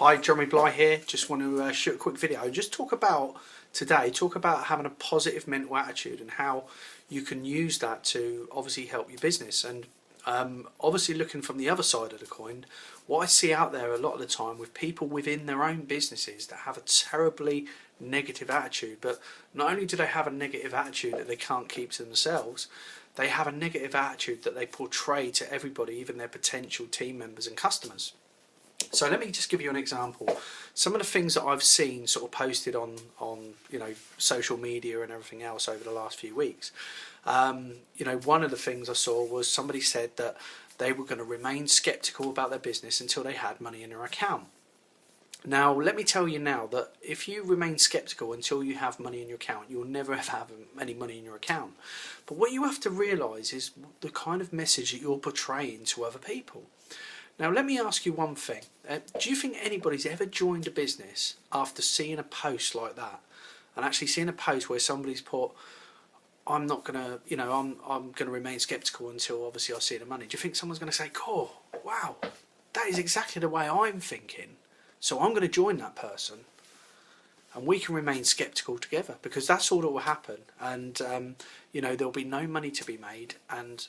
Hi, Jeremy Bligh here. Just want to shoot a quick video. Just talk about having a positive mental attitude and how you can use that to obviously help your business. And obviously looking from the other side of the coin, what I see out there a lot of the time with people within their own businesses that have a terribly negative attitude, but not only do they have a negative attitude that they can't keep to themselves, they have a negative attitude that they portray to everybody, even their potential team members and customers. So let me just give you an example. Some of the things that I've seen sort of posted on social media and everything else over the last few weeks. One of the things I saw was somebody said that they were going to remain skeptical about their business until they had money in their account. Now, let me tell you now that if you remain skeptical until you have money in your account, you'll never have any money in your account. But what you have to realise is the kind of message that you're portraying to other people. Now, let me ask you one thing. Do you think anybody's ever joined a business after seeing a post like that, and actually seeing a post where somebody's put, I'm not gonna, I'm gonna remain skeptical until obviously I see the money? Do you think someone's gonna say, "Cool, wow, that is exactly the way I'm thinking, so I'm gonna join that person, and we can remain skeptical together"? Because that's all that will happen, and there'll be no money to be made, and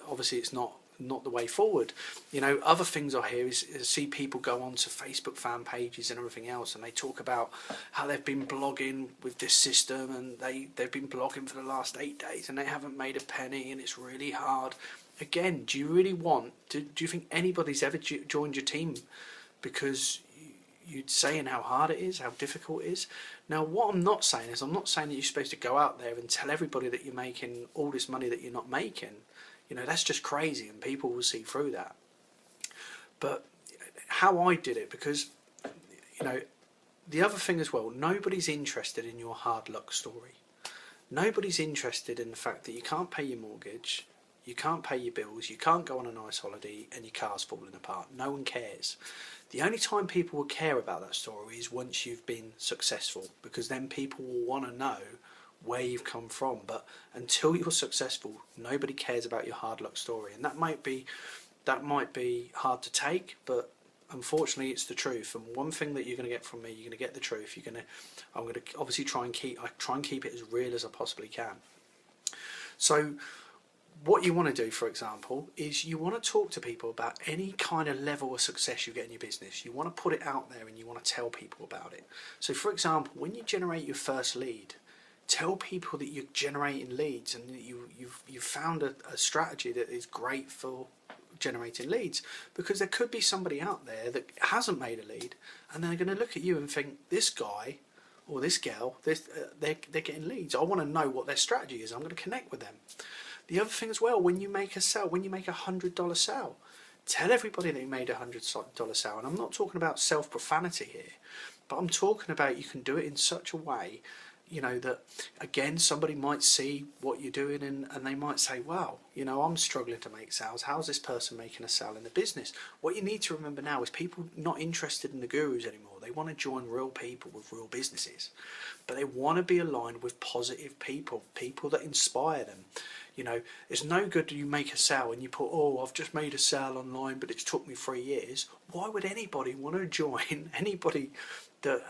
obviously it's not the way forward. Other things I hear is see people go onto Facebook fan pages and everything else, and they talk about how they've been blogging with this system, and they've been blogging for the last 8 days and they haven't made a penny, and it's really hard. Again, do you really do you think anybody's ever joined your team because you're saying how hard it is, how difficult it is? Now, what I'm not saying is, I'm not saying that you're supposed to go out there and tell everybody that you're making all this money that you're not making. That's just crazy, and people will see through that. But how I did it, because the other thing as well, nobody's interested in your hard luck story. Nobody's interested in the fact that you can't pay your mortgage, you can't pay your bills, you can't go on a nice holiday, and your car's falling apart. No one cares. The only time people will care about that story is once you've been successful, because then people will want to know where you've come from. But until you're successful, nobody cares about your hard luck story, and that might be hard to take, but unfortunately it's the truth. And one thing that you're going to get from me, you're going to get the truth. I'm going to obviously try and keep it as real as I possibly can. So what you want to do, for example, is you want to talk to people about any kind of level of success you get in your business. You want to put it out there, and you want to tell people about it. So for example, when you generate your first lead, tell people that you're generating leads, and that you've found a strategy that is great for generating leads, because there could be somebody out there that hasn't made a lead, and they're going to look at you and think, this guy or this girl, they're getting leads. I want to know what their strategy is. I'm going to connect with them. The other thing as well, when you make a sale, when you make $100 sale, tell everybody that you made $100 sale. And I'm not talking about self-profanity here, but I'm talking about you can do it in such a way that, again, somebody might see what you're doing, and they might say, wow, I'm struggling to make sales. How's this person making a sale in the business? What you need to remember now is people not interested in the gurus anymore. They want to join real people with real businesses, but they want to be aligned with positive people that inspire them. It's no good that you make a sale and you put, oh, I've just made a sale online, but it's took me 3 years. Why would anybody want to join anybody that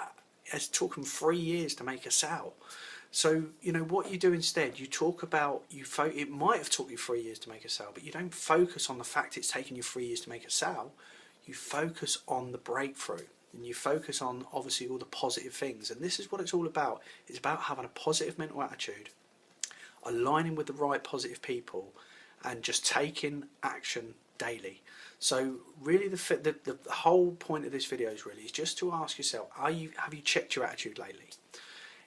it's took them 3 years to make a sale? So what you do instead, you talk about it might have took you 3 years to make a sale, but you don't focus on the fact it's taken you 3 years to make a sale. You focus on the breakthrough, and you focus on obviously all the positive things. And this is what it's all about. It's about having a positive mental attitude, aligning with the right positive people, and just taking action daily. So really the whole point of this video is just to ask yourself, have you checked your attitude lately?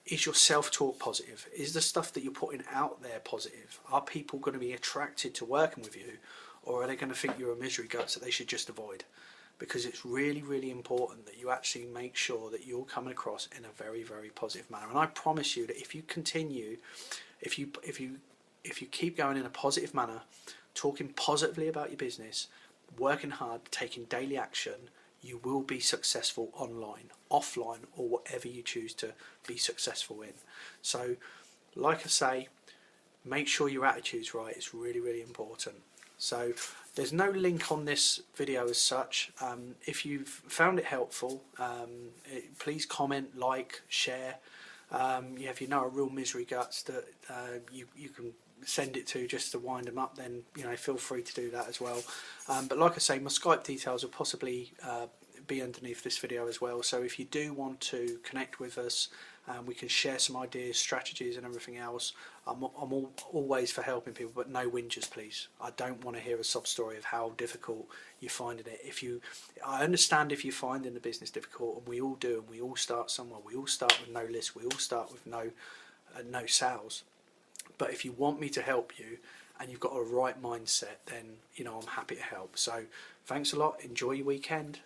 Is your self-talk positive? Is the stuff that you're putting out there positive? Are people going to be attracted to working with you, or are they going to think you're a misery guts that they should just avoid? Because it's really, really important that you actually make sure that you're coming across in a very, very positive manner. And I promise you that if you continue, if you keep going in a positive manner, talking positively about your business, working hard, taking daily action, you will be successful online, offline, or whatever you choose to be successful in. So, like I say, make sure your attitude's right. It's really, really important. So There's no link on this video as such. If you've found it helpful, please comment, like, share. Yeah, if you know a real misery guts that you can send it to just to wind them up, then feel free to do that as well. But like I say, my Skype details will possibly be underneath this video as well. So if you do want to connect with us, we can share some ideas, strategies, and everything else. I'm always for helping people, but no whingers, please. I don't want to hear a sob story of how difficult you're finding it. I understand if you're finding the business difficult, and we all do, and we all start somewhere. We all start with no list. We all start with no sales. But if you want me to help you, and you've got a right mindset, then I'm happy to help. So thanks a lot. Enjoy your weekend.